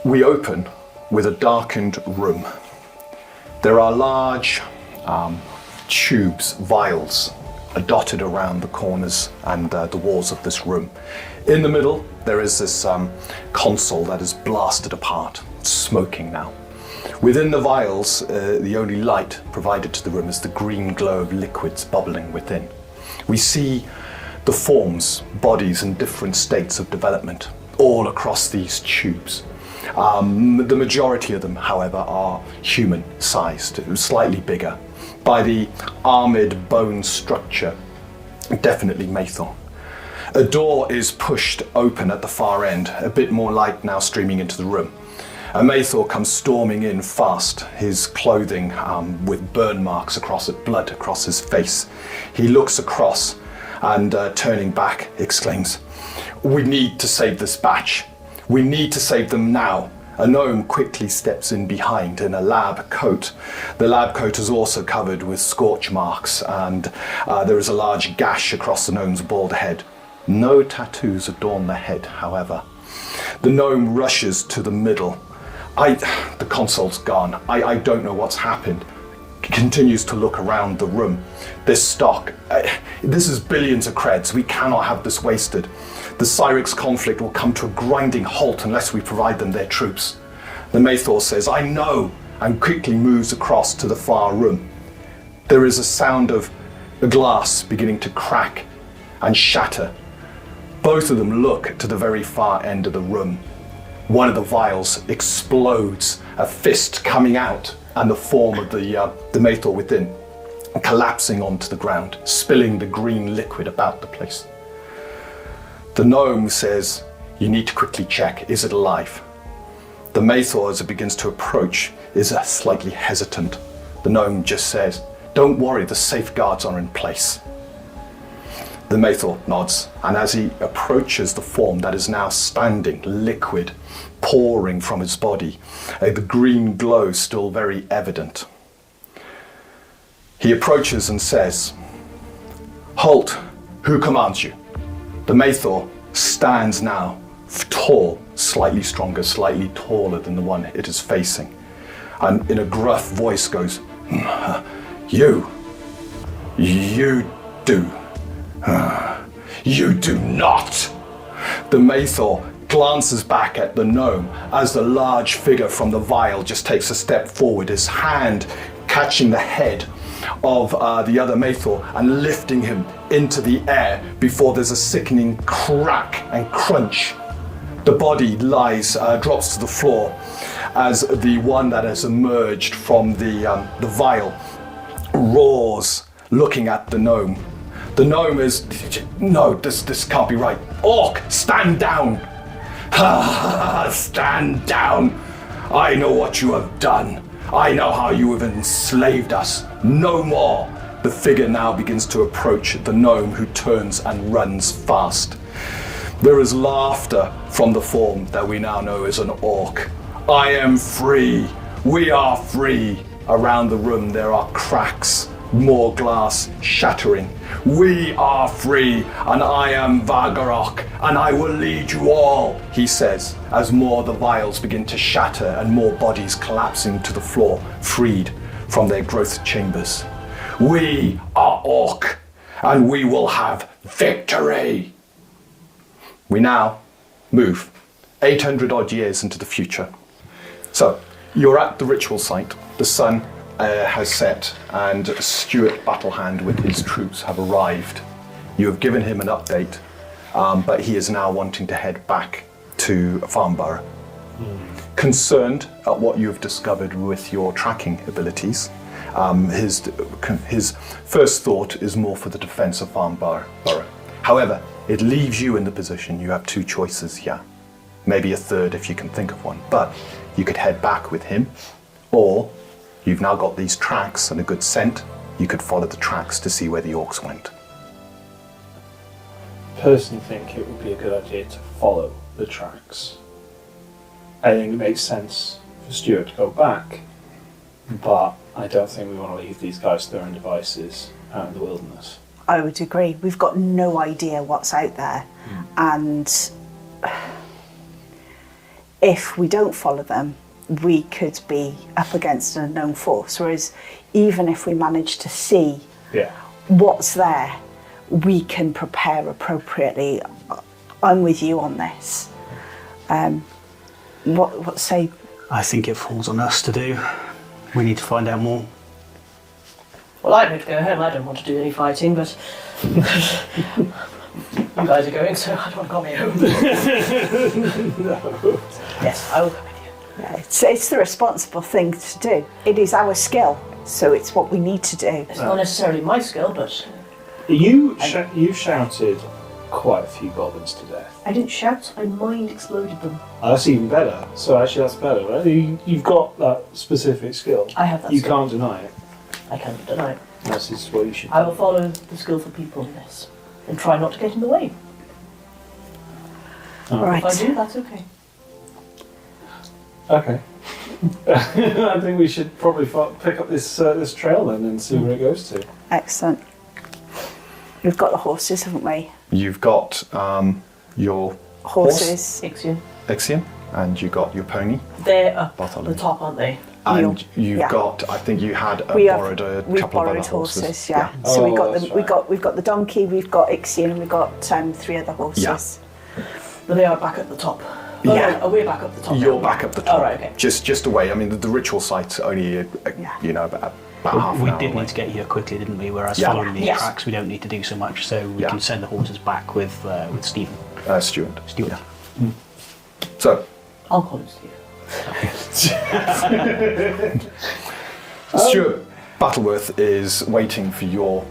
We open with a darkened room. There are large tubes, vials, dotted around the corners and the walls of this room. In the middle, there is this console that is blasted apart, smoking now. Within the vials, the only light provided to the room is the green glow of liquids bubbling within. We see the forms, bodies in different states of development, all across these tubes. The majority of them, however, are human-sized, slightly bigger. By the armoured bone structure, definitely Maethor. A door is pushed open at the far end, a bit more light now streaming into the room. Maethor comes storming in fast, his clothing with burn marks across it, blood across his face. He looks across and turning back exclaims, "We need to save this batch. We need to save them now." A gnome quickly steps in behind in a lab coat. The lab coat is also covered with scorch marks, and there is a large gash across the gnome's bald head. No tattoos adorn the head, however. The gnome rushes to the middle. The console's gone. I don't know what's happened. He continues to look around the room. This stock, this is billions of creds. We cannot have this wasted. The Cyrix conflict will come to a grinding halt unless we provide them their troops. The Maethor says, "I know," and quickly moves across to the far room. There is a sound of the glass beginning to crack and shatter. Both of them look to the very far end of the room. One of the vials explodes, a fist coming out, and the form of the Maethor within, collapsing onto the ground, spilling the green liquid about the place. The gnome says, "You need to quickly check, is it alive?" The Maethor, as it begins to approach, is slightly hesitant. The gnome just says, "Don't worry, the safeguards are in place." The Maethor nods, and as he approaches the form that is now standing, liquid, pouring from his body, the green glow still very evident, he approaches and says, "Halt, who commands you?" The Maethor stands now, tall, slightly stronger, slightly taller than the one it is facing, and in a gruff voice goes, You do. You do not." The Maethor glances back at the gnome as the large figure from the vial just takes a step forward, his hand catching the head of the other Maethor and lifting him into the air before there's a sickening crack and crunch. The body drops to the floor as the one that has emerged from the vial roars, looking at the gnome. The gnome is, "No, this can't be right. Orc, stand down." "Stand down. I know what you have done. I know how you have enslaved us. No more." The figure now begins to approach the gnome, who turns and runs fast. There is laughter from the form that we now know as an orc. "I am free. We are free." Around the room there are cracks, more glass shattering. "We are free, and I am Vargarok, and I will lead you all," he says, as more of the vials begin to shatter and more bodies collapsing to the floor, freed from their growth chambers. "We are Orc, and we will have victory." We now move 800 odd years into the future. So you're at the ritual site. The sun has set, and Stuart Battlehand with his troops have arrived. You have given him an update, but he is now wanting to head back to Farmborough. Concerned at what you have discovered with your tracking abilities, his first thought is more for the defense of Farmborough. However, it leaves you in the position you have two choices here. Maybe a third if you can think of one, but you could head back with him, or you've now got these tracks and a good scent. You could follow the tracks to see where the orcs went. Personally think it would be a good idea to follow the tracks. I think it makes sense for Stuart to go back, but I don't think we want to leave these guys to their own devices out in the wilderness. I would agree. We've got no idea what's out there, and if we don't follow them, we could be up against an unknown force. Whereas even if we manage to see what's there, we can prepare appropriately. I'm with you on this. What say? I think it falls on us to do. We need to find out more. Well, I'm going to go home. I don't want to do any fighting, but you guys are going, so I don't want to go me home. No. Yes, I will go with you. Yeah, it's the responsible thing to do. It is our skill, so it's what we need to do. It's not necessarily my skill, but... You shouted quite a few goblins to death. I didn't shout, I mind exploded them. Oh, that's even better. So actually that's better, right? You've got that specific skill. I have that You skill. can't deny it. I can't deny it. This is what you should do. I will follow the skillful people in this, and try not to get in the way. Right. If I do, that's okay. Okay. I think we should probably pick up this trail then and see where it goes to. Excellent. We've got the horses, haven't we? You've got your Horses. Ixion. Ixion, and you got your pony, They're up Bartholomew. the top, aren't they? and you've yeah. got. I think you had We've borrowed a couple of other horses. Yeah. So we got that's them. We've got the donkey. We've got Ixion, and we've got 3 other horses. Yeah. But they are back at the top. Yeah. Oh, we're back up the top. You're now. back up the top. Oh, right, okay. Just away. I mean, the ritual site's only about half an We hour did away. need to get here quickly, didn't we? Whereas Yeah. following these Yes. tracks, we don't need to do so much, so we Yeah. can send the horses back with Stephen. Stuart. Stuart. Yeah. So, I'll call him Steve. Stuart Battleworth is waiting for your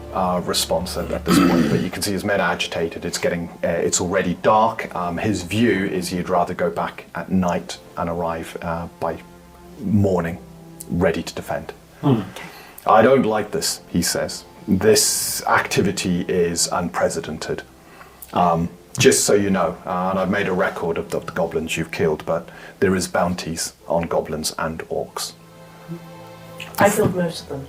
response at this point, but you can see his men are agitated. It's already dark. His view is he'd rather go back at night and arrive by morning, ready to defend. I don't like this, he says. This activity is unprecedented. Just so you know, and I've made a record of the goblins you've killed, but there is bounties on goblins and orcs. I killed most of them.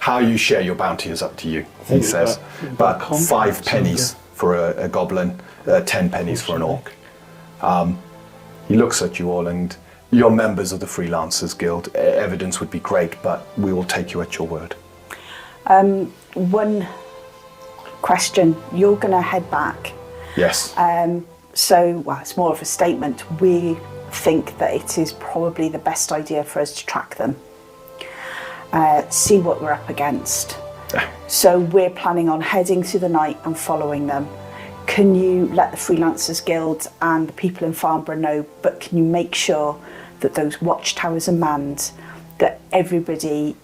How you share your bounty is up to you, he think says. about But contracts, 5 pennies for a goblin, 10 pennies for an orc. He looks at you all, and you're members of the Freelancers Guild. Evidence would be great, but we will take you at your word. One question. You're going to head back. Yes. So, it's more of a statement. We think that it is probably the best idea for us to track them. See what we're up against. So we're planning on heading through the night and following them. Can you let the Freelancers Guild and the people in Farmborough know, but can you make sure that those watchtowers are manned, that everything's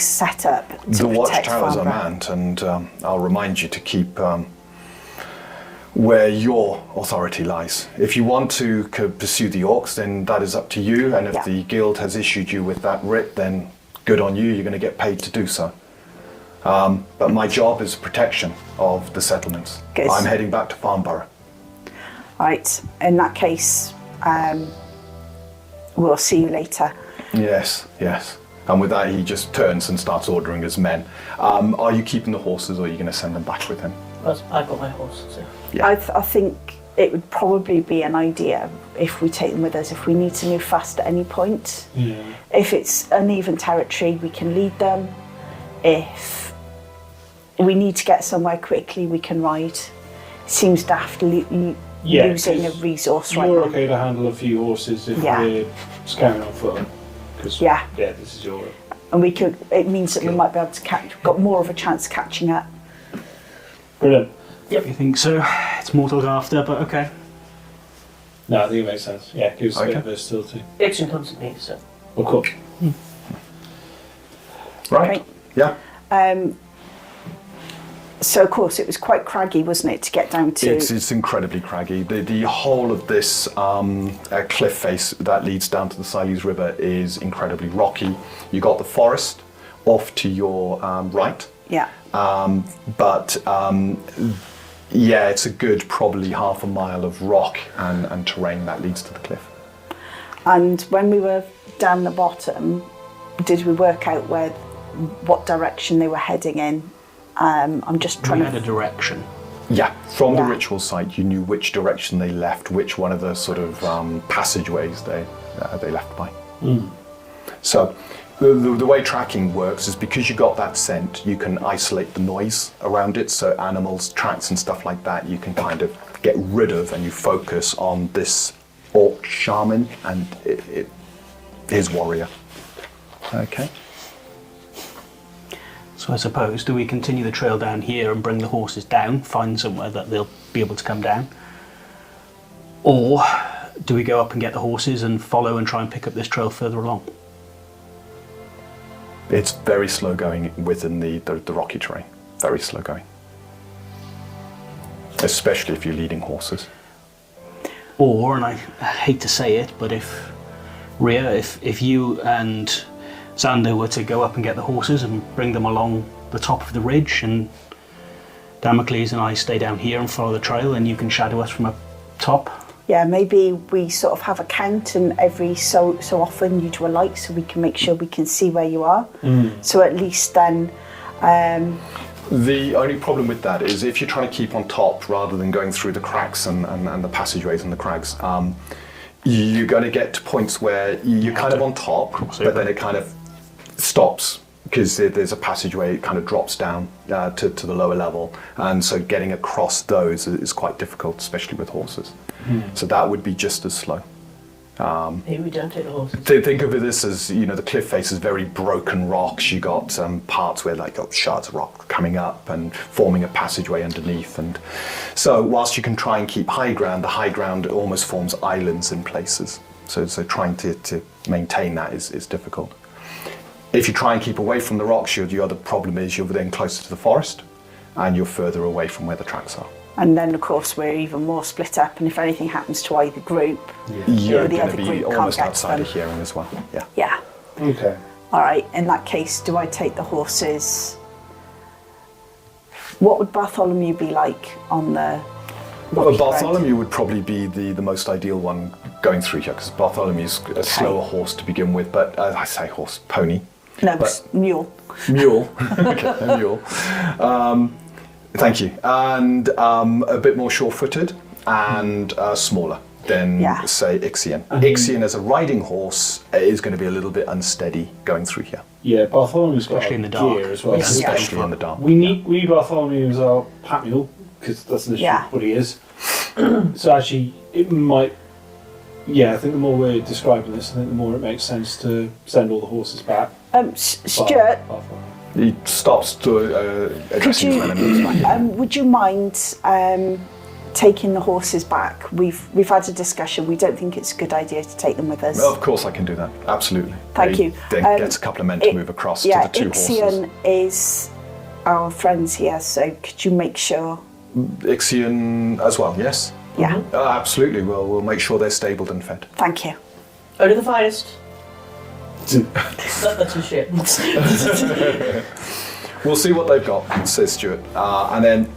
set up to The protect watchtowers are Farmborough? manned, and I'll remind you to keep where your authority lies. If you want to pursue the orcs, then that is up to you, and if Yeah. the guild has issued you with that writ, then good on you, you're going to get paid to do so. But my job is protection of the settlements. Good. I'm heading back to Farmborough. Right, in that case, we'll see you later. Yes. And with that, he just turns and starts ordering his men. Are you keeping the horses, or are you going to send them back with him? But I've got my horse, so... Yeah. I think it would probably be an idea if we take them with us, if we need to move fast at any point. Yeah. If it's uneven territory, we can lead them. If we need to get somewhere quickly, we can ride. Seems daft losing a 'cause resource right You're now. okay to handle a few horses if Yeah. we're scouring on foot. Because Yeah. this is your... And it means that we might be able to got more of a chance of catching up. Brilliant. You think so? It's more to look after, but okay. No, I think it makes sense. Yeah, gives us a bit Okay. of versatility. Ixion comes with me, so... Of course. Right. Yeah. So of course it was quite craggy, wasn't it, to get down to? It's incredibly craggy. The whole of this cliff face that leads down to the Silese River is incredibly rocky. You got the forest off to your right. Yeah. Yeah, it's a good probably half a mile of rock and terrain that leads to the cliff. And when we were down the bottom, did we work out what direction they were heading in? I'm just trying We had a to. direction. Yeah, from the Yeah. ritual site, you knew which direction they left, which one of the sort of passageways they left by. So the way tracking works is because you got that scent, you can isolate the noise around it. So animals, tracks, and stuff like that, you can kind of get rid of, and you focus on this orc shaman and his warrior. Okay. So I suppose, do we continue the trail down here and bring the horses down, find somewhere that they'll be able to come down? Or do we go up and get the horses and follow and try and pick up this trail further along? It's very slow going within the rocky terrain. Very slow going. Especially if you're leading horses. Or, and I hate to say it, but if Rhea, if you and Xander were to go up and get the horses and bring them along the top of the ridge, and Damocles and I stay down here and follow the trail, and you can shadow us from up top. Yeah, maybe we sort of have a count, and every so often you do a light so we can make sure we can see where you are. So at least then... The only problem with that is if you're trying to keep on top rather than going through the cracks and the passageways and the crags, you're going to get to points where you're kind of on top, but then it kind of stops because there's a passageway, it kind of drops down to the lower level, and so getting across those is quite difficult, especially with horses. So that would be just as slow. Maybe we don't take the horses. Think of this as, you know, the cliff face is very broken rocks. You got parts where like got shards of rock coming up and forming a passageway underneath, and so whilst you can try and keep high ground, the high ground almost forms islands in places. So trying to maintain that is difficult. If you try and keep away from the rocks, your other problem is you're then closer to the forest, and you're further away from where the tracks are. And then, of course, we're even more split up, and if anything happens to either group, You're the going other to be group can't almost get to outside them. of hearing as well. Yeah. Yeah. Okay. All right, in that case, do I take the horses? What would Bartholomew be like on the Well, rocky road? Bartholomew would probably be the most ideal one going through here, because Bartholomew's a slower horse to begin with, but I say horse, pony. No, but- mule. Mule. Okay, a mule. Thank you. And a bit more sure-footed and smaller than, Yeah. say, Ixion. Ixion as a riding horse is going to be a little bit unsteady going through here. Yeah, Bartholomew's got Especially in the dark. gear as well. Yeah. Especially in the dark. We need Bartholomew as our pack mule, because that's literally Yeah. what he is. So actually, it might... Yeah, I think the more we're describing this, I think the more it makes sense to send all the horses back. Stuart, Bartholomew. He stops to address Could his you- enemies back. would you mind taking the horses back? We've had a discussion. We don't think it's a good idea to take them with us. Of course I can do that, absolutely. Thank He you. Then gets a couple of men to move across to the two horses. Ixion is our friends here, so could you make sure? Ixion as well, yes? Yeah, Absolutely, we'll make sure they're stabled and fed. thank you. Only the finest. That's a shit. We'll see what they've got, says Stuart. And then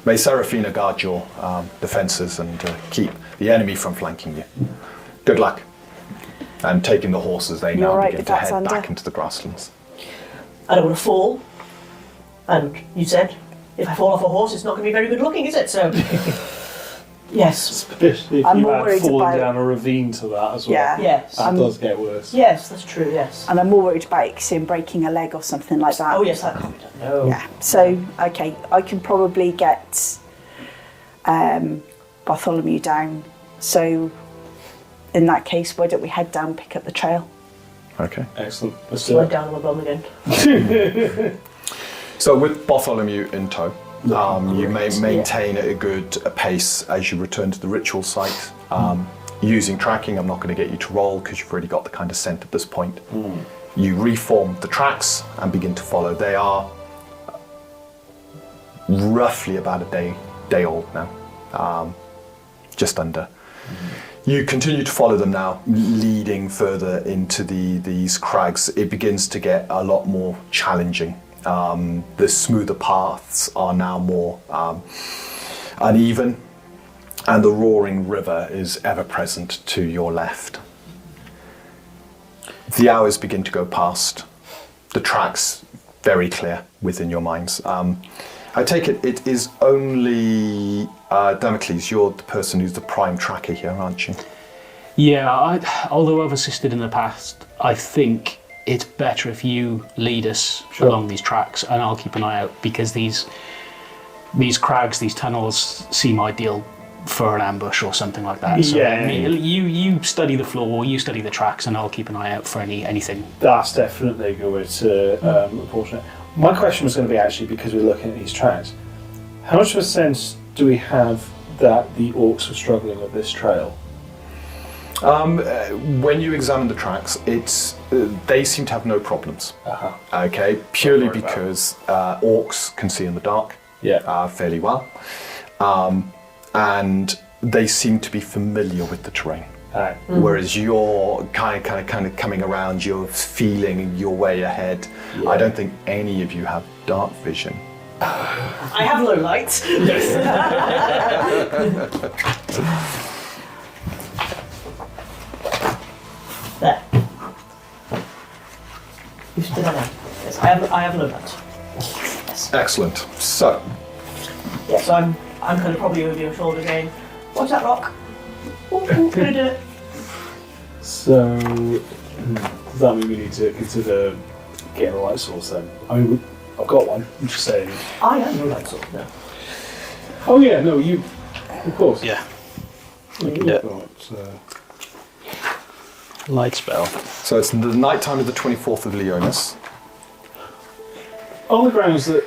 may Seraphina guard your defences and keep the enemy from flanking you. Good luck. And taking the horses, they You now all right begin with to that, head Xander? back into the grasslands. I don't want to fall. And you said, if I fall off a horse, it's not going to be very good looking, is it? So, yes. Especially if I'm you more had worried fallen about- down a ravine to that as well. Yeah. Yes. That does get worse. Yes, that's true, yes. And I'm more worried about Ixion breaking a leg or something like that. Oh, yes, that can't be done. No. Yeah. So, okay, I can probably get Bartholomew down. So, in that case, why don't we head down, pick up the trail? Okay. Excellent. Let's She do went it. down on my bum again. So with Bartholomew in tow, you may maintain a good pace as you return to the ritual site. Using tracking, I'm not going to get you to roll because you've already got the kind of scent at this point. You reform the tracks and begin to follow. They are roughly about a day old now, just under. You continue to follow them now, leading further into these crags. It begins to get a lot more challenging. The smoother paths are now more uneven, and the roaring river is ever present to your left. The hours begin to go past, the tracks very clear within your minds. I take it is only Damocles. You're the person who's the prime tracker here, aren't you? Yeah, although I've assisted in the past, I think it's better if you lead us along these tracks, and I'll keep an eye out, because these crags, these tunnels, seem ideal for an ambush or something like that. So you study the floor, you study the tracks, and I'll keep an eye out for anything. That's definitely a good way to approach it. My question was going to be, actually, because we're looking at these tracks, how much of a sense do we have that the orcs were struggling with this trail? When you examine the tracks, they seem to have no problems. Okay, purely because orcs can see in the dark fairly well, and they seem to be familiar with the terrain. Whereas you're kind of coming around, you're feeling your way ahead. I don't think any of you have dark vision. I have low light. There. You stood on that. Yes, I have low light. Yes. Excellent. So, Yes, I'm kind of probably over your shoulder going, watch that rock. Ooh, gonna do it. So, does that mean we need to consider getting a light source then? I mean, I've got one, I'm just saying. I am no light source now. Oh yeah, no, you, of course. Yeah. We can do it. Light spell. so it's the night time of the 24th of Leonis. On the grounds that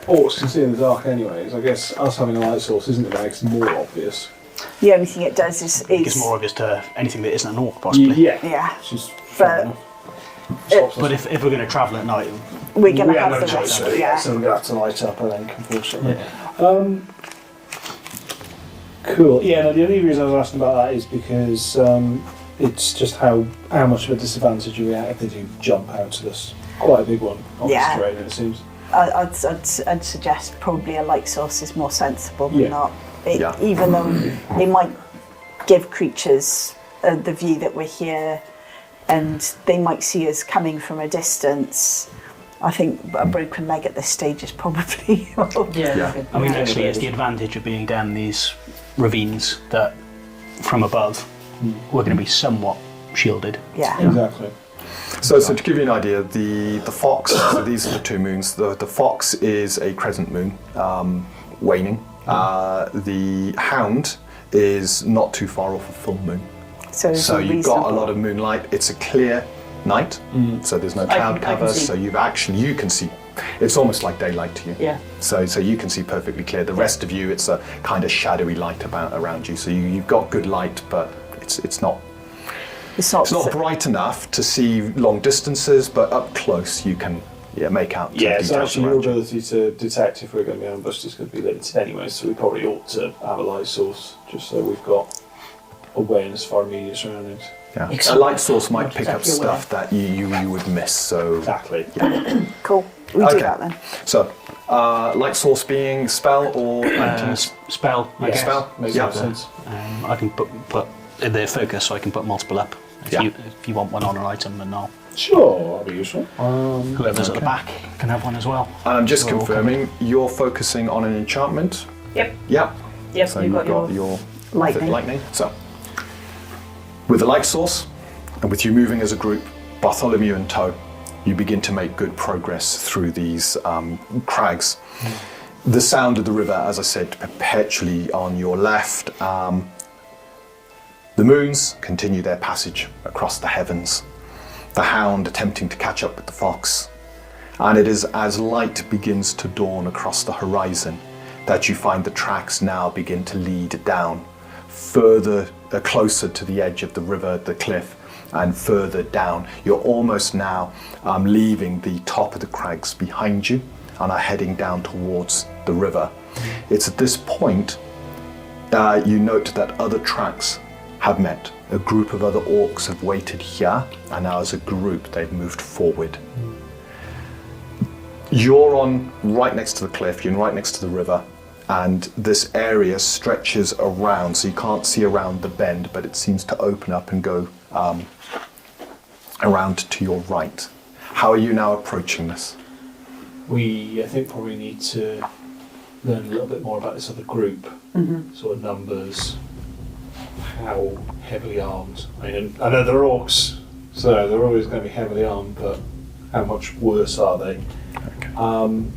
orcs can see in the dark anyways, I guess us having a light source isn't going to make it more obvious. The only thing it does is It's more obvious to anything that isn't an orc, possibly. Yeah. Which is fair enough. But if we're going to travel at night, we're going We to have have no the choice, rest. Yeah. so we're going to have to light up and then unfortunately. Cool. Yeah, no, the only reason I was asking about that is because it's just how much of a disadvantage are we at if they do jump out to this. Quite a big one on this terrain, it seems. I'd suggest probably a light source is more sensible than Yeah. not. Yeah. Even though it might give creatures the view that we're here, and they might see us coming from a distance. I think a broken leg at this stage is probably. Yeah. I mean, actually, it's the advantage of being down these ravines that from above we're going to be somewhat shielded. Yeah. Exactly. So to give you an idea, the fox, so these are the two moons. The fox is a crescent moon, waning. The hound is not too far off a full moon. So You've got a lot of moonlight. It's a clear night, so there's no cloud cover. see. So you can see. It's almost like daylight to you. Yeah. So you can see perfectly clear. The rest of you, it's a kind of shadowy light around you. So you've got good light, but it's not bright enough to see long distances. But up close, you can make out. Yeah, details so actually your around you. ability to detect if we're going to be ambushed is going to be limited anyway, so we probably ought to have a light source, just so we've got awareness of our immediate surroundings. Yeah. Exactly. A light source might pick up Exactly aware. stuff that you would miss. So Exactly. Cool. We do that then. So, light source being spell or Spell, I guess. spell. Makes Yeah. more sense. I can put the focus, so I can put multiple up. If you want one on an item, then I'll. Sure, that'll be useful. Whoever's at the back can have one as well. And I'm just We're all confirming, you're focusing on an enchantment. Yep. Yep. Yep. So you've you've got got your Lightning. So, with the light source, and with you moving as a group, Bartholomew in tow, you begin to make good progress through these crags. The sound of the river, as I said, perpetually on your left. The moons continue their passage across the heavens. The hound attempting to catch up with the fox. And it is as light begins to dawn across the horizon that you find the tracks now begin to lead down, further closer to the edge of the river, the cliff, and further down. You're almost now leaving the top of the crags behind you and are heading down towards the river. It's at this point you note that other tracks have met. A group of other orcs have waited here, and now as a group they've moved forward. You're on right next to the cliff, you're right next to the river, and this area stretches around, so you can't see around the bend, but it seems to open up and go around to your right. How are you now approaching this? We, I think, probably need to learn a little bit more about this other group, sort of numbers, how heavily armed. I mean, I know they're orcs, so they're always going to be heavily armed, but how much worse are they? Okay.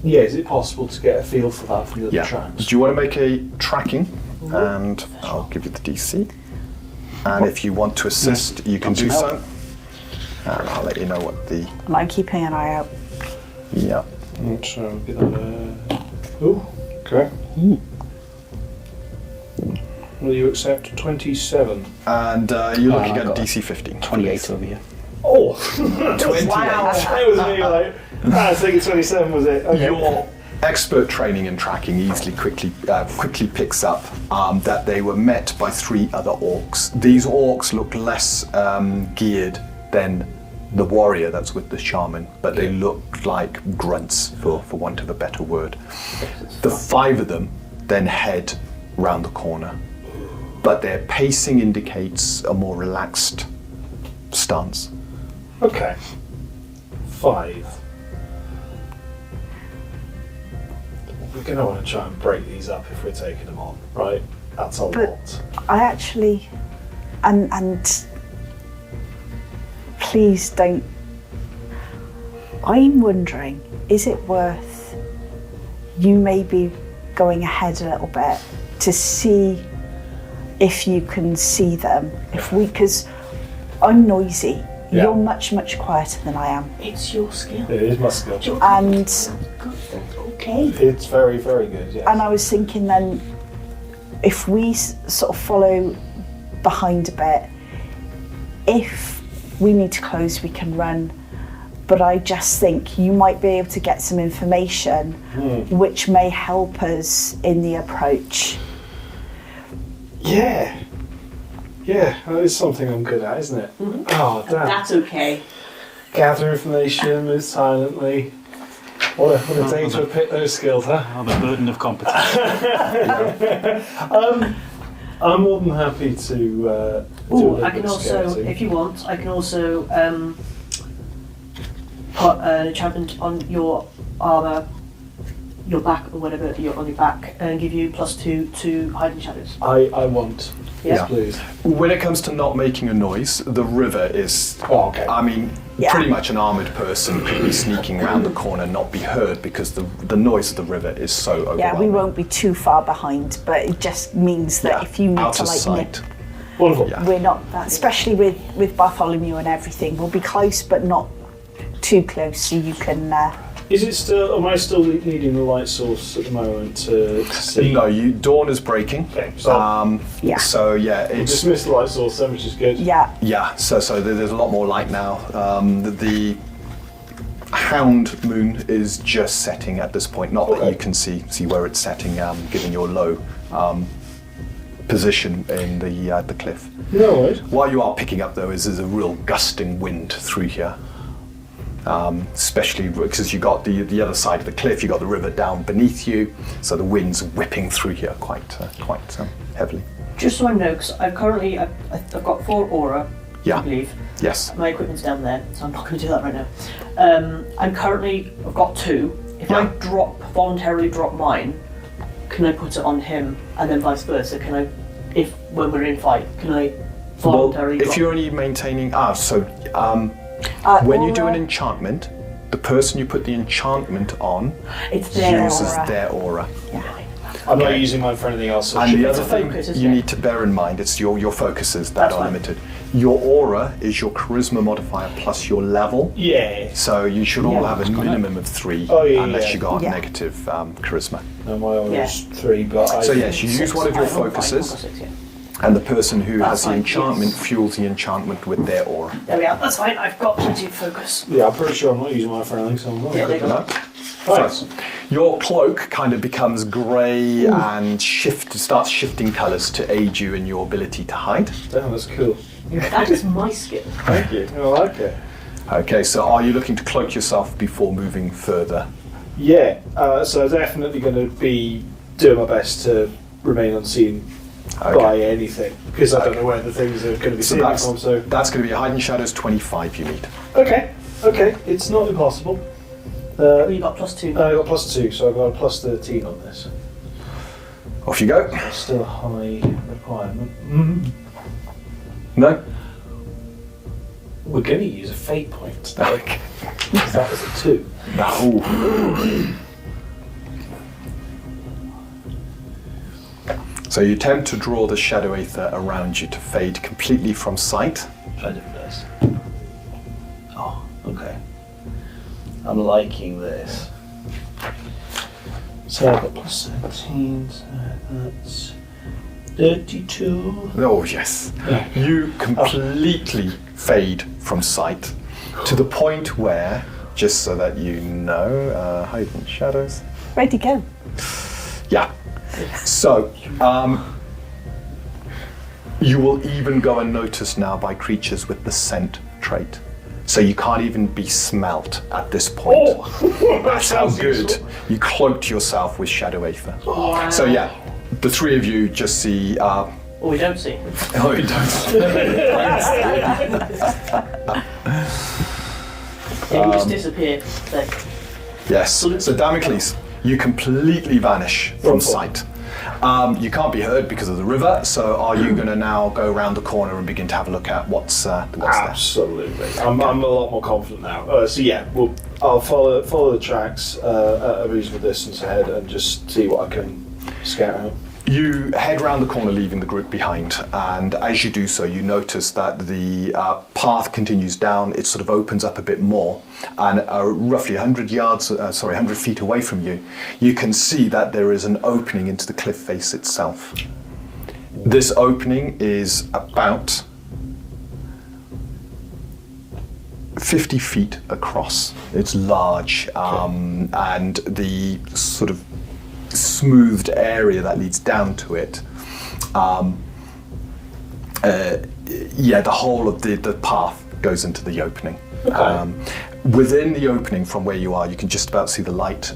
Yeah, is it possible to get a feel for that from the other tracks? Do you want to make a tracking? And I'll give you the DC. And if you want to assist, you can do so. And I'll let you know what the... And I'm keeping an eye out. Yeah. So get that. Oh, okay. Will you accept 27? And you're looking I've at got DC 15. 28 over here. Oh! 28. Wow! That was me like, I was thinking 27 was it? Okay. Your expert training in tracking quickly picks up that they were met by 3 other orcs. These orcs look less geared than the warrior that's with the shaman, but they look like grunts, for want of a better word. The 5 of them then head round the corner, but their pacing indicates a more relaxed stance. Okay. 5. We're going to want to try and break these up if we're taking them on, right? That's a lot. I actually, and please don't. I'm wondering, is it worth you maybe going ahead a little bit to see if you can see them? Because I'm noisy. Yeah. You're much quieter than I am. It's your skill. It is my skill. And Good, that's okay. It's very, very good, yes. And I was thinking then, if we sort of follow behind a bit, if we need to close, we can run. But I just think you might be able to get some information which may help us in the approach. Yeah. Yeah, that is something I'm good at, isn't it? Mm-hmm. Oh, damn. That's okay. Gather information, move silently. What a day to pick those skills, huh? Oh, the burden of competence. I'm more than happy to do a little I can bit of also, scouting. if you want, I can also put an enchantment on your armour, your back or whatever, on your back, and give you +2 to hide in shadows. I want. Yeah. Yes, please. When it comes to not making a noise, the river is, Oh, okay. I mean, Yeah. pretty much an armoured person could be sneaking around the corner and not be heard because the noise of the river is so overwhelming. Yeah, we won't be too far behind, but it just means that if you need out to of like sight. nip, Wonderful. Yeah. we're not that, especially with Bartholomew and everything. We'll be close, but not too close, so you can. Is it still? Am I still needing the light source at the moment to see? No, dawn is breaking. Okay, so Yeah. So yeah, we'll it's dismiss the light source then, which is good. Yeah, so there's a lot more light now. The hound moon is just setting at this point. Not that Okay. you can see where it's setting, given your low position in the cliff. No worries. What you are picking up though is there's a real gusting wind through here. Especially because you got the other side of the cliff, you got the river down beneath you, so the wind's whipping through here quite heavily. Just so I know, because I've got 4 aura, Yeah. I believe. Yes. My equipment's down there, so I'm not going to do that right now. I've got 2. If I Yeah. voluntarily drop mine, can I put it on him, and then vice versa? Can I, when we're in fight, can I voluntarily Well, drop? if you're only maintaining when you do an enchantment, the person you put the enchantment on it's their uses aura. their aura. I'm not using mine for anything else. So And the It's other a thing focus, isn't you it? need to bear in mind, it's your focuses that That's are fine. limited. Your aura is your charisma modifier plus your level. yeah. So you should all Yeah, have a minimum of 3, Oh, yeah, unless yeah. you got Yeah. negative charisma. No, my aura Yeah. is 3, but I. So yes, you use one of your I've got 5, focuses, I've got 6, yeah. and the person who That's has the fine, enchantment yes. fuels the enchantment with their aura. There we are. That's fine. I've got plenty of focus. Yeah, I'm pretty sure I'm not using mine for anything, so I'm not. Yeah, there you go. Right. Your cloak kind of becomes grey and starts shifting colours to aid you in your ability to hide. Damn, that's cool. That is my skill. Thank you. I like it. Okay, so are you looking to cloak yourself before moving further? Yeah, so definitely going to be doing my best to remain unseen by anything, because I don't know where the things are going to be So seeing that's, from. So that's going to be a hiding shadows 25 you need. okay, it's not impossible. You got +2. I got +2, so I've got a +13 on this. Off you go. Still a high requirement. No? We're going to use a fate point. Okay. That was a 2. No. So you attempt to draw the shadow aether around you to fade completely from sight. Try different dice. Oh, okay. I'm liking this. So I've got +17, so that's 32. Oh, yes. You completely fade from sight to the point where, just so that you know, hidden shadows. Ready, go. Yeah. So, you will even go unnoticed now by creatures with the scent trait. So you can't even be smelt at this point. Oh, That's how sounds good useful. you cloaked yourself with shadow aether. So yeah, the three of you just see. Well, we don't see. Oh, you don't. Yeah, you just disappear. Like, Yes. So Damocles, you completely vanish from sight. You can't be heard because of the river. So are you going to now go around the corner and begin to have a look at what's there? Absolutely. I'm a lot more confident now. So yeah, I'll follow the tracks at a reasonable distance ahead and just see what I can scout out. You head round the corner, leaving the group behind, and as you do so, you notice that the path continues down. It sort of opens up a bit more, and roughly 100 feet away from you, you can see that there is an opening into the cliff face itself. This opening is about 50 feet across. It's large, and the sort of smoothed area that leads down to it. The whole of the path goes into the opening. Okay. Within the opening from where you are, you can just about see the light.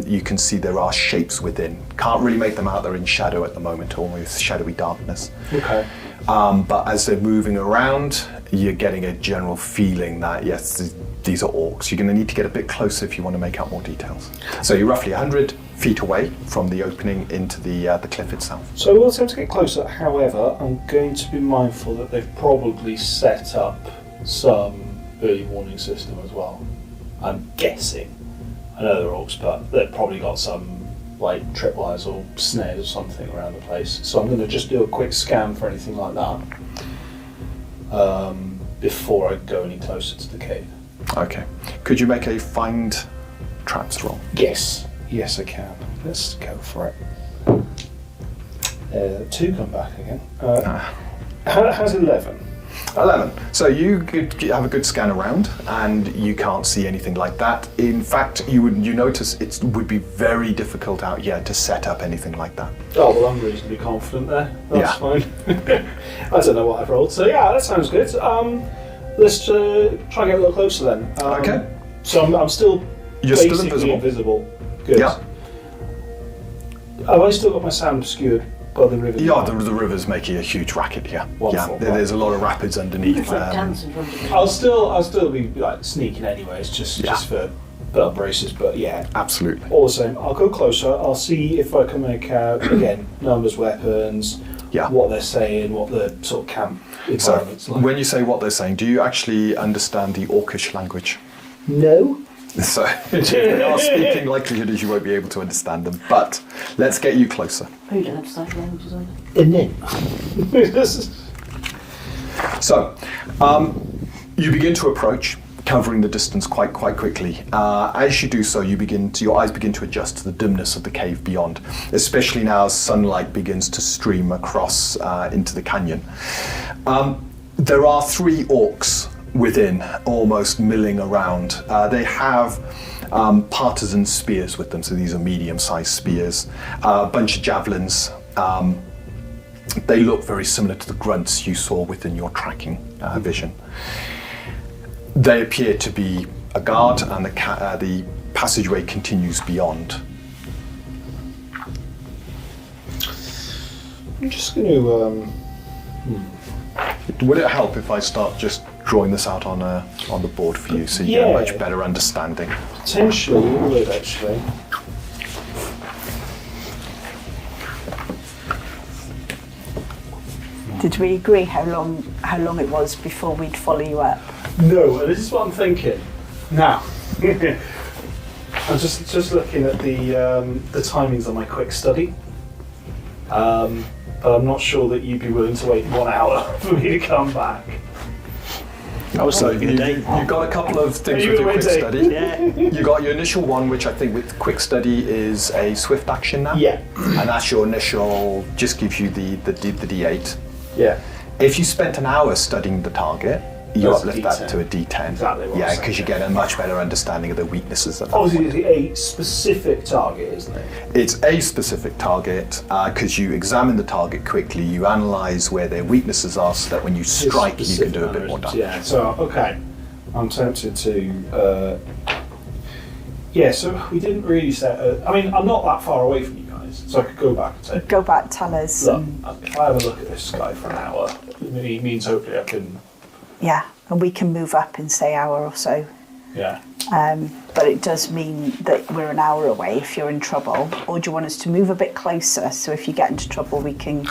You can see there are shapes within. Can't really make them out, they're in shadow at the moment, almost shadowy darkness. Okay. But as they're moving around, you're getting a general feeling that, yes, these are orcs. You're going to need to get a bit closer if you want to make out more details. So you're roughly 100 feet away from the opening into the cliff itself. So we'll attempt to get closer. However, I'm going to be mindful that they've probably set up some early warning system as well. I'm guessing. I know they're orcs, but they've probably got some like tripwires or snares or something around the place. So I'm going to just do a quick scan for anything like that before I go any closer to the cave. Okay. Could you make a find traps roll? Yes, I can. Let's go for it. 2 come back again. How's 11? 11. So you could have a good scan around, and you can't see anything like that. In fact, you notice it would be very difficult out here to set up anything like that. Oh, well, I'm reasonably confident there. That's Yeah. fine. I don't know what I've rolled. So, yeah, that sounds good. Let's try and get a little closer then. Okay. So I'm still You're still basically invisible. Good. Yeah. Have I still got my sound obscured by the river? Yeah, the river's making a huge racket here. Wonderful. Yeah, there's a lot of rapids underneath. it's like dance in front of you. I'll still be like sneaking anyways, just for belt braces. But yeah, Absolutely. all the same, I'll go closer. I'll see if I can make out again numbers, weapons, Yeah. what they're saying, what the sort of camp So, environment's like. when you say what they're saying, do you actually understand the Orcish language? No. So, if they are speaking, likelihood is you won't be able to understand them. But let's get you closer. Oh, you don't understand languages either. And then. So, you begin to approach, covering the distance quite quickly. As you do so, your eyes begin to adjust to the dimness of the cave beyond, especially now as sunlight begins to stream across into the canyon. There are 3 orcs within, almost milling around. They have partisan spears with them, so these are medium-sized spears, a bunch of javelins. They look very similar to the grunts you saw within your tracking vision. They appear to be a guard, and the passageway continues beyond. I'm just going to Would it help if I start just drawing this out on the board for you, so you get a Yeah. much better understanding? Potentially, it would actually. Did we agree how long it was before we'd follow you up? No, this is what I'm thinking. Now, I'm just looking at the timings on my quick study. But I'm not sure that you'd be willing to wait 1 hour for me to come back. So give it a day. you got a couple of things You with your got a quick day. study. Yeah. You got your initial one, which I think with quick study is a swift action now. Yeah. And that's your initial, just gives you the D8. Yeah. If you spent an hour studying the target, you That's a uplift that D10. to a D10. Exactly what I Yeah, was because you thinking. get a much better understanding of the weaknesses of that. Obviously, it's a specific target, isn't it? It's a specific target because you examine the target quickly, you analyse where their weaknesses are so that when you strike, you can do a bit more damage. Yeah, so, okay. I'm tempted to... yeah, so we didn't really set... I mean, I'm not that far away from you guys, so I could go back and say, Go back, tell us. look, if I have a look at this guy for an hour, it means hopefully I can... Yeah, and we can move up in say hour or so. Yeah. But it does mean that we're an hour away if you're in trouble. Or do you want us to move a bit closer so if you get into trouble we can...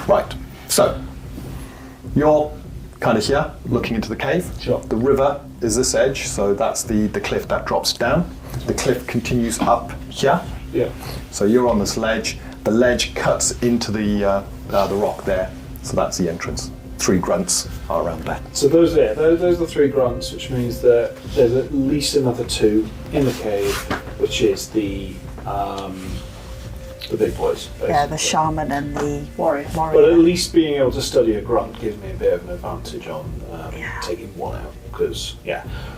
Right, so you're kind of here, looking into the cave. Sure. The river is this edge, so that's the cliff that drops down. The cliff continues up here, Yeah. so you're on this ledge. The ledge cuts into the rock there, so that's the entrance. 3 grunts are around there. So those are the 3 grunts, which means that there's at least another 2 in the cave, which is the big boys. Basically. Yeah, the shaman and the Warrior. But at least being able to study a grunt gives me a bit of an advantage on taking one out. Because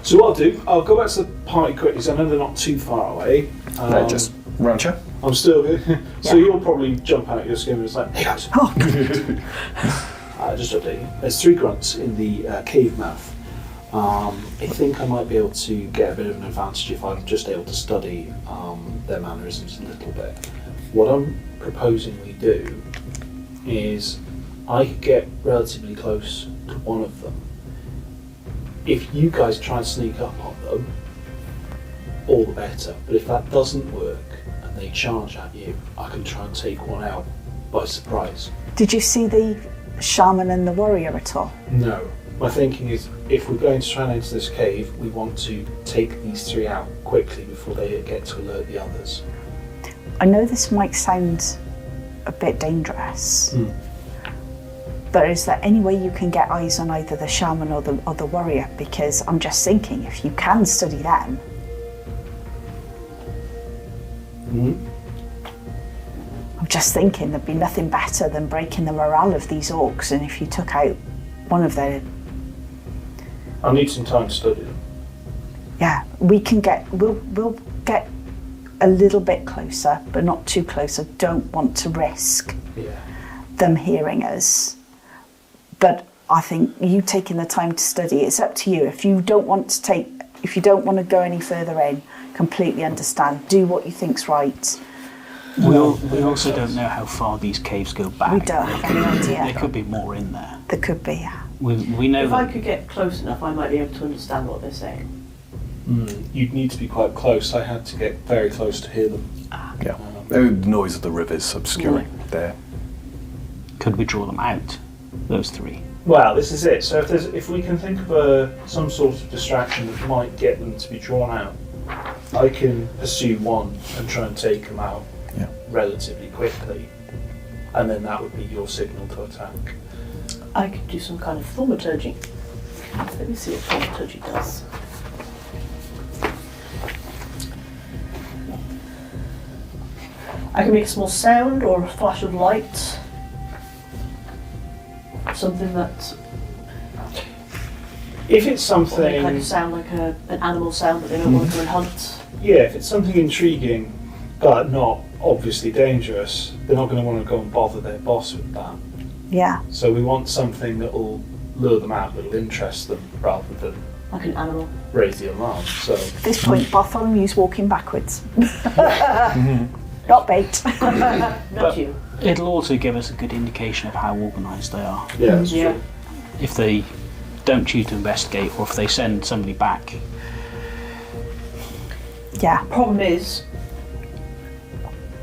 so what I'll do, I'll go back to the party quickly. So I know they're not too far away. They're just round here. I'm still. So you'll probably jump out your skin and it's like, hey guys. Just updating. There's 3 grunts in the cave mouth. I think I might be able to get a bit of an advantage if I'm just able to study their mannerisms a little bit. What I'm proposing we do is I could get relatively close to one of them. If you guys try and sneak up on them, all the better. But if that doesn't work and they charge at you, I can try and take one out by surprise. Did you see the shaman and the warrior at all? No. My thinking is, if we're going to try and enter this cave, we want to take these 3 out quickly before they get to alert the others. I know this might sound a bit dangerous, but is there any way you can get eyes on either the shaman or the warrior? Because I'm just thinking, if you can study them, I'm just thinking there'd be nothing better than breaking the morale of these orcs, and if you took out one of their... I'll need some time to study them. Yeah, we'll get a little bit closer, but not too close. I don't want to risk them hearing us. But I think you taking the time to study, it's up to you. If you don't want to go any further in, completely understand. Do what you think's right. We also don't know how far these caves go back. We don't have any idea. There could be more in there. There could be, yeah. We know If I that could get close enough, I might be able to understand what they're saying. You'd need to be quite close. I had to get very close to hear them. Yeah. The noise of the river is obscuring there. could we draw them out, those 3? Well, this is it. So if we can think of some sort of distraction that might get them to be drawn out, I can pursue one and try and take them out relatively quickly, and then that would be your signal to attack. I could do some kind of thaumaturgy. Let me see what thaumaturgy does. I can make a small sound or a flash of light. Something that If it's will make something, like a sound like an animal sound that they don't want to go and hunt. yeah, if it's something intriguing but not obviously dangerous, they're not going to want to go and bother their boss with that. Yeah. So we want something that will lure them out, that will interest them, rather than Like an animal. raise the alarm. So At this point, Bartholomew's walking backwards. Not bait. Not you. It'll also give us a good indication of how organised they are. Yeah, that's Yeah. true. If they don't choose to investigate, or if they send somebody back. Yeah. Problem is,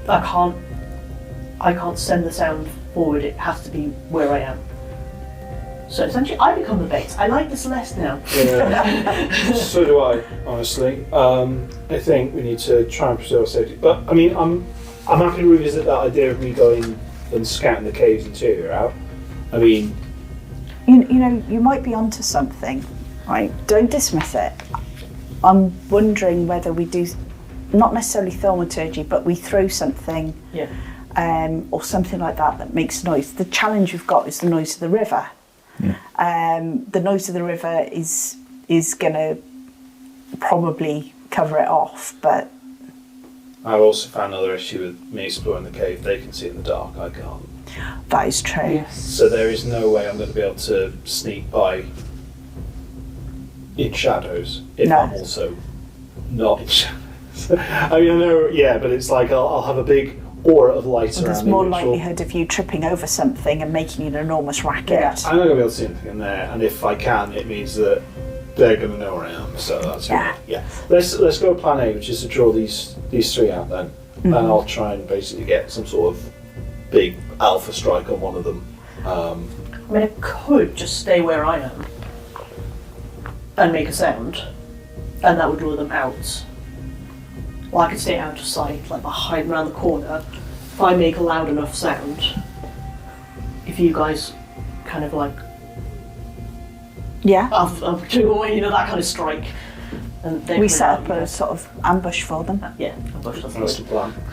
I can't send the sound forward. It has to be where I am. So essentially, I become the bait. I like this less now. Yeah. So do I, honestly. I think we need to try and preserve safety. But I mean, I'm happy to revisit that idea of me going and scouting the cave's interior out. I mean, You know, you might be onto something, right? Don't dismiss it. I'm wondering whether we do, not necessarily thaumaturgy, but we throw something Yeah. or something like that makes noise. The challenge we've got is the noise of the river. The noise of the river is going to probably cover it off, but I've also found another issue with me exploring the cave. They can see in the dark, I can't. that is true. Yes. So there is no way I'm going to be able to sneak by in shadows if No. I'm also not in shadows. I mean, I know, yeah, but it's like I'll have a big aura of light There's around me. more which will- likelihood of you tripping over something and making an enormous racket. Yeah. I'm not going to be able to see anything in there, and if I can, it means that they're going to know where I am. So that's Yeah. good. Yeah. Let's go plan A, which is to draw these three out then, and I'll try and basically get some sort of big alpha strike on one of them. I mean, I could just stay where I am and make a sound, and that would draw them out. Or I could stay out of sight, like behind around the corner. If I make a loud enough sound, if you guys kind of like, Yeah. I'll do away, you know, that kind of strike. And they We come set out, up you a guys- sort of ambush for them. Yeah, ambush them That's the forward. plan.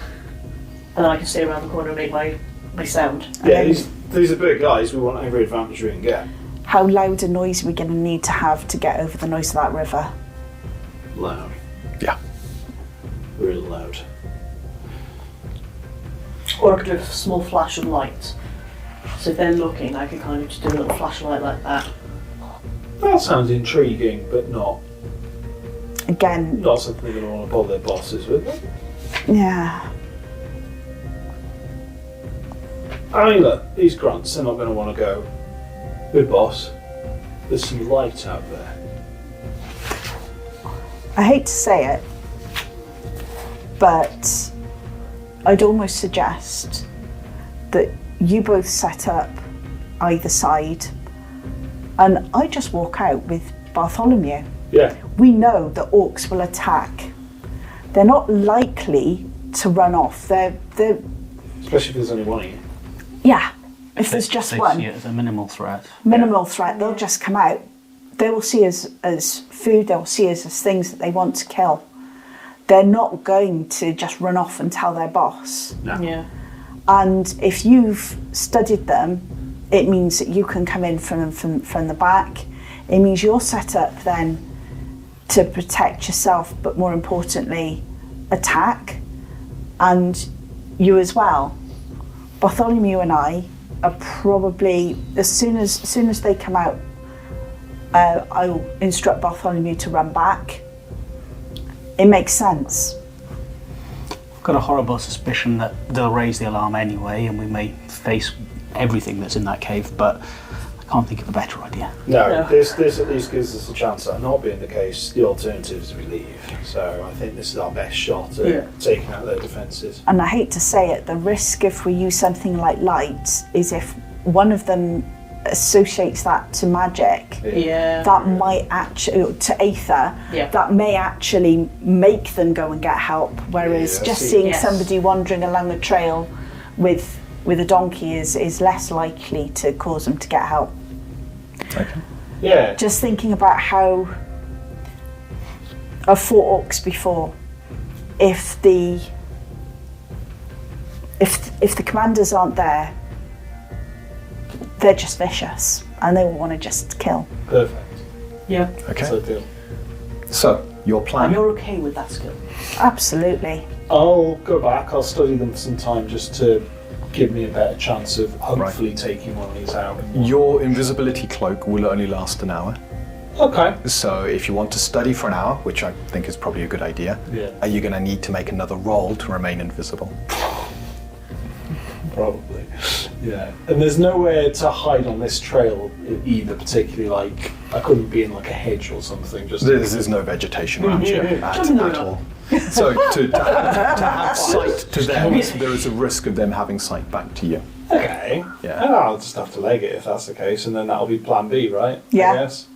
And then I can stay around the corner and make my sound. Yeah, then- these are big guys. We want every advantage we can get. How loud a noise are we going to need to have to get over the noise of that river? Loud. Yeah. Real loud. Or I could do a small flash of light. So if they're looking, I could kind of just do a little flash of light like that. That sounds intriguing, but not Again, something they're going to want to bother their bosses with. yeah. I mean, look, these grunts, they're not going to want to go, good boss, there's some light out there. I hate to say it, but I'd almost suggest that you both set up either side and I just walk out with Bartholomew. Yeah, We know that orcs will attack. They're not likely to run off. They're especially if there's only one of you. yeah, if there's just they one. see it as a minimal threat. Minimal threat, they'll just come out. They will see us as food, they'll see us as things that they want to kill. They're not going to just run off and tell their boss. No. Yeah. And if you've studied them, it means that you can come in from the back. It means you're set up then to protect yourself, but more importantly, attack, and you as well. Bartholomew and I are probably, as soon as they come out, I'll instruct Bartholomew to run back. It makes sense. I've got a horrible suspicion that they'll raise the alarm anyway, and we may face everything that's in that cave, but I can't think of a better idea. No, No. this at least gives us a chance of that not being the case. The alternative is we leave. So I think this is our best shot at Yeah. taking out their defences. And I hate to say it, the risk if we use something like light is if one of them associates that to magic, Yeah. that might actually, to aether, Yeah. that may actually make them go and get help. Whereas Yeah, I just see. seeing Yes. somebody wandering along the trail with a donkey is less likely to cause them to get help. Okay. Yeah. Just thinking about how I've fought orcs before. If the commanders aren't there, they're just vicious and they will want to just kill. Perfect. Yeah. Okay. So deal. So, your And plan. you're okay with that skill? Absolutely. I'll go back. I'll study them for some time just to give me a better chance of hopefully taking one of these out. Your invisibility cloak will only last an hour. Okay. So if you want to study for an hour, which I think is probably a good idea, Yeah. are you going to need to make another roll to remain invisible? Probably. Yeah, and there's nowhere to hide on this trail either, particularly like I couldn't be in like a hedge or something. Just There's no vegetation around here at all. So to have sight to them, there is a risk of them having sight back to you. okay. Yeah. And I'll just have to leg it if that's the case, and then that'll be Plan B, right? Yeah. I guess.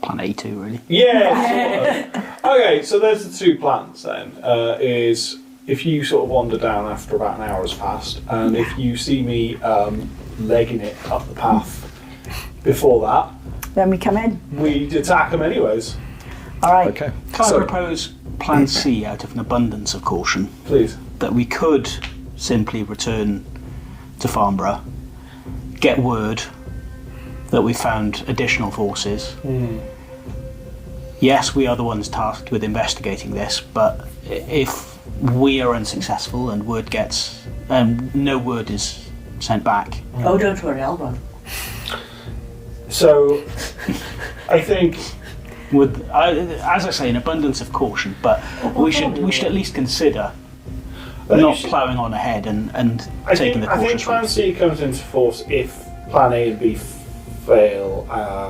Plan A2, really. Yeah. Sort of. Okay, so there's the two plans then. Is if you sort of wander down after about an hour has passed, and if you see me legging it up the path before that, Then we come in. we'd attack them anyways. All right. Okay. Can I So propose Plan C out of an abundance of caution? Please. That we could simply return to Farmborough, get word that we found additional forces. Yes, we are the ones tasked with investigating this, but if we are unsuccessful and word gets, no word is sent back. Oh, don't worry, I'll run. So, I think As I say, an abundance of caution, but we should at least consider But not you should- ploughing on ahead and taking the I think cautious Plan route. C comes into force if Plan A and B fail.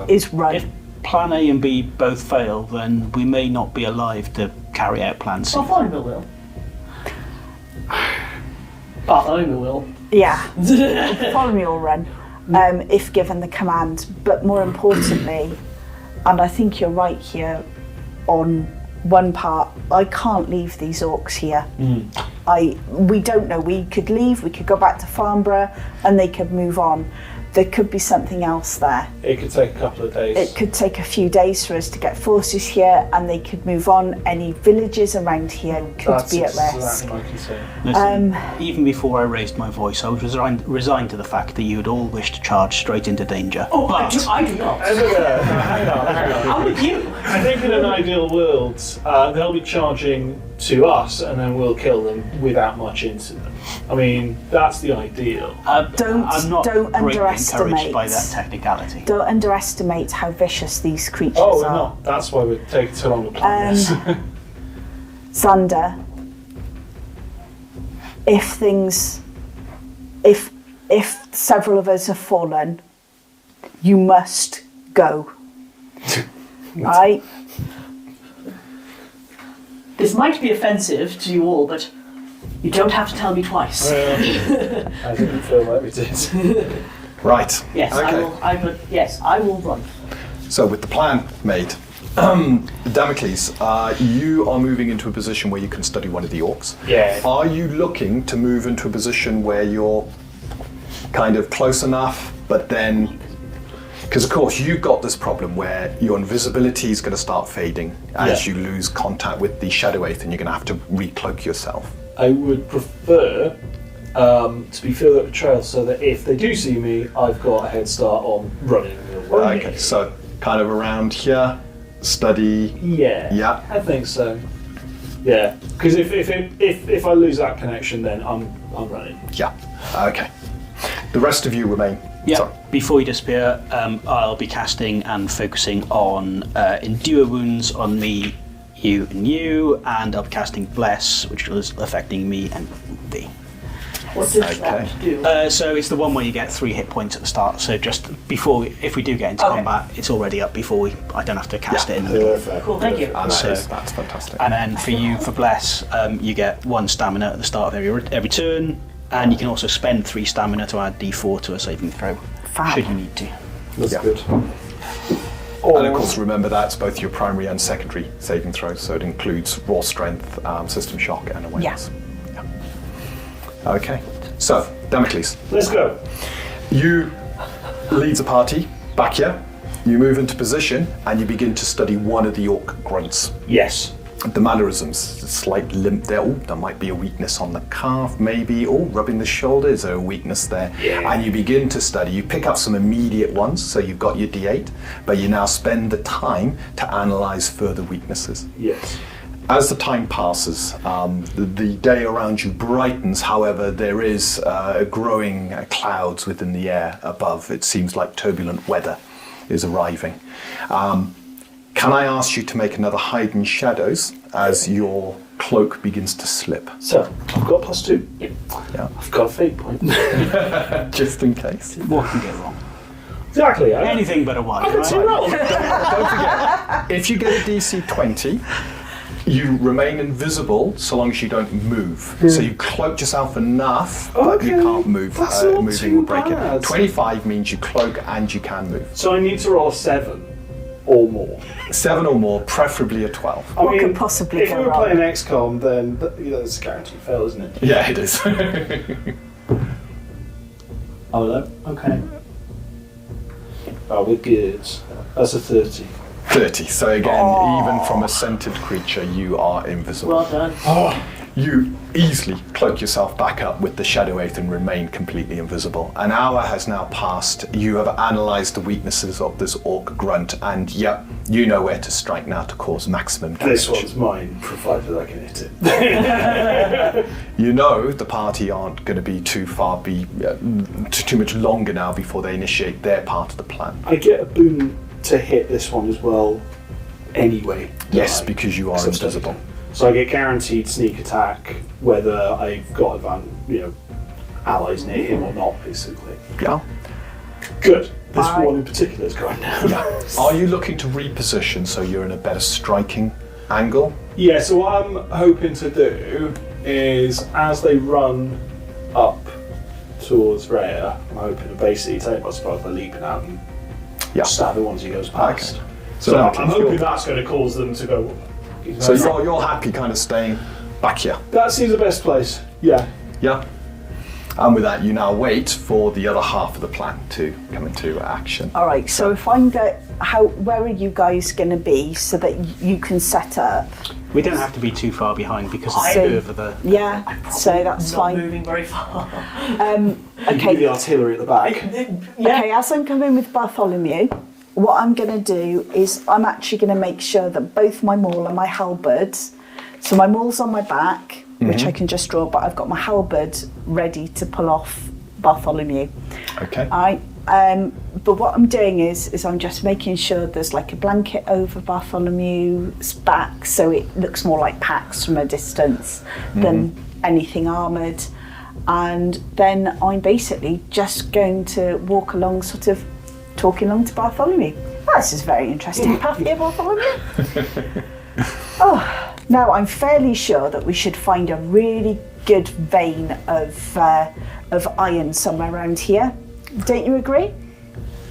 Is run. If Plan A and B both fail, then we may not be alive to carry out Plan C. Well, Farmborough will. Farmborough will. Yeah. Follow me or run, if given the command. But more importantly, and I think you're right here on one part, I can't leave these orcs here. We don't know. We could leave, we could go back to Farmborough and they could move on. There could be something else there. It could take a couple of days. It could take a few days for us to get forces here and they could move on. Any villages around here could That's be at exactly risk. my concern. Listen, even before I raised my voice, I was resigned to the fact that you would all wish to charge straight into danger. Oh, but I do not. Hang on. I'm with you. I think in an ideal world, they'll be charging to us and then we'll kill them without much incident. I mean, that's the ideal. I'm not don't greatly underestimate. encouraged by that technicality. Don't underestimate how vicious these creatures Oh, we're are. not. That's why we're taking so long to plan this. Xander, if several of us have fallen, you must go. Right? This might be offensive to you all, but you don't have to tell me twice. I didn't feel like we did. right. Yes, Okay. I will run. So with the plan made, Damocles, you are moving into a position where you can study one of the orcs. Yeah. Are you looking to move into a position where you're kind of close enough, but then, because of course you've got this problem where your invisibility is going to start fading as you lose contact with the Shadow Aether and you're going to have to recloak yourself. I would prefer to be further up the trail so that if they do see me, I've got a head start on running. Okay, so kind of around here, study. Yeah. Yeah. I think so. Yeah, because if I lose that connection, then I'm running. Yeah. Okay. The rest of you remain. Yeah. Sorry. Before you disappear, I'll be casting and focusing on Endure Wounds on me, you, and I'll be casting Bless, which is affecting me and thee. What does that do? So it's the one where you get 3 hit points at the start. So just before, if we do get into combat, it's already up before I don't have to cast it in the middle. Cool, thank you. And So- that's fantastic. And then for you, for Bless, you get 1 stamina at the start of every turn, and you can also spend 3 stamina to add D4 to a saving throw, Fab. should you need to. That's Yeah. good. And of course, remember that's both your primary and secondary saving throws, so it includes raw strength, system shock, and awareness. Yeah. Okay. So, Damocles, Let's go. you lead the party back here. You move into position and you begin to study one of the orc grunts. Yes. The mannerisms, the slight limp there. Oh, there might be a weakness on the calf, maybe. Oh, rubbing the shoulder, is there a weakness there? Yeah. And you begin to study. You pick up some immediate ones, so you've got your D8, but you now spend the time to analyze further weaknesses. Yes. As the time passes, the day around you brightens. However, there is growing clouds within the air above. It seems like turbulent weather is arriving. Can I ask you to make another hide in shadows as your cloak begins to slip? So, I've got +2. Yep. Yeah. I've got a fate point. Just in case. What can go wrong? Exactly. Anything but a 1. I can see roll. Don't forget, if you get a DC 20, you remain invisible so long as you don't move. So you cloak yourself enough, but you Okay, can't move. that's not Moving too will break bad. it. 25 means you cloak and you can move. So I need to roll a 7 or more. 7 or more, preferably a 12. I What could possibly if go we were wrong? playing XCOM, then that's a guaranteed fail, isn't it? Yeah, it is. Oh, no. Okay. Oh, we're good. That's a 30. 30. So again, even from a scented creature, you are invisible. Well done. You easily cloak yourself back up with the Shadow Oath and remain completely invisible. An hour has now passed. You have analysed the weaknesses of this orc grunt, and yep, you know where to strike now to cause maximum damage. This one's mine, provided I can hit it. You know the party aren't going to be too much longer now before they initiate their part of the plan. I get a boon to hit this one as well, anyway. Yes, don't I? because you are Because I'm invisible. So I get guaranteed sneak attack, whether I've got allies near him or not, basically. Yeah. Good. This Alright. one in particular is going down. Are you looking to reposition so you're in a better striking angle? Yeah, so what I'm hoping to do is, as they run up towards Rhea, I'm hoping to basically take my spot by leaping out and Yeah. stab the ones he goes past. Okay. So I'm hoping you're- that's going to cause them to go. So you're happy kind of staying back here? That seems the best place. Yeah. Yeah. And with that, you now wait for the other half of the plan to come into action. All right. So if I'm where are you guys going to be so that you can set up? We don't have to be too far behind because of the So- curve of the... Yeah. So that's Not fine. moving very far. You give the Okay. artillery at the back. Yeah. Okay. As I'm coming with Bartholomew, what I'm going to do is I'm actually going to make sure that both my maul and my halberds. So my maul's on my back, which I can just draw, but I've got my halberd ready to pull off Bartholomew. Okay. But what I'm doing is I'm just making sure there's like a blanket over Bartholomew's back, so it looks more like packs from a distance than anything armoured. And then I'm basically just going to walk along, sort of talking along to Bartholomew. Oh, this is a very interesting path here, Bartholomew. Now I'm fairly sure that we should find a really good vein of iron somewhere around here. Don't you agree?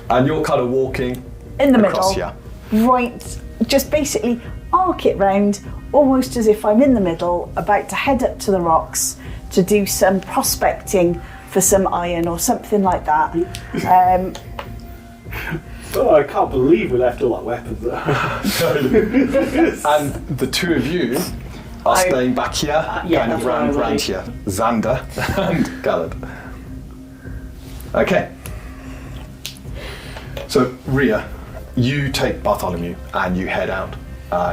And you're kind of walking In the across middle. here. Right, just basically arc it round, almost as if I'm in the middle, about to head up to the rocks to do some prospecting for some iron or something like that. Oh, I can't believe we left all our weapons there. And the two of you are staying back here, yeah, kind of that's where round I'm here. Xander and Gallad. Okay. So, Rhea, you take Bartholomew and you head out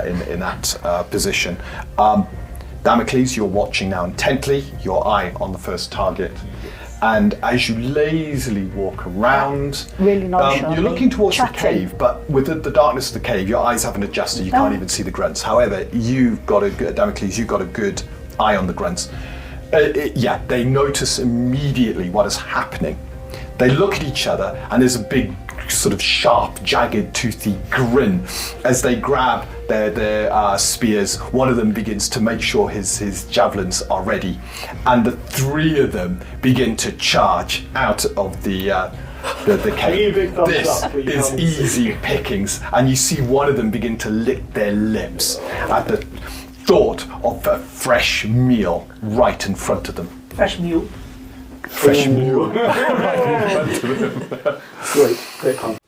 in that position. Damocles, you're watching now intently, your eye on the first target. And as you lazily walk around, Really nonchalantly, you're looking towards the chatting. cave, but with the darkness of the cave, your eyes haven't adjusted, you can't even see the grunts. However, you've got Damocles, you've got a good eye on the grunts. They notice immediately what is happening. They look at each other and there's a big sort of sharp, jagged, toothy grin as they grab their spears. One of them begins to make sure his javelins are ready, and the three of them begin to charge out of the cave. Give me a big thumbs This up, but you is can't easy pickings, and you see one of them begin to lick their lips at the thought of a fresh meal right in front of them. Fresh mule. Fresh meal. Great con.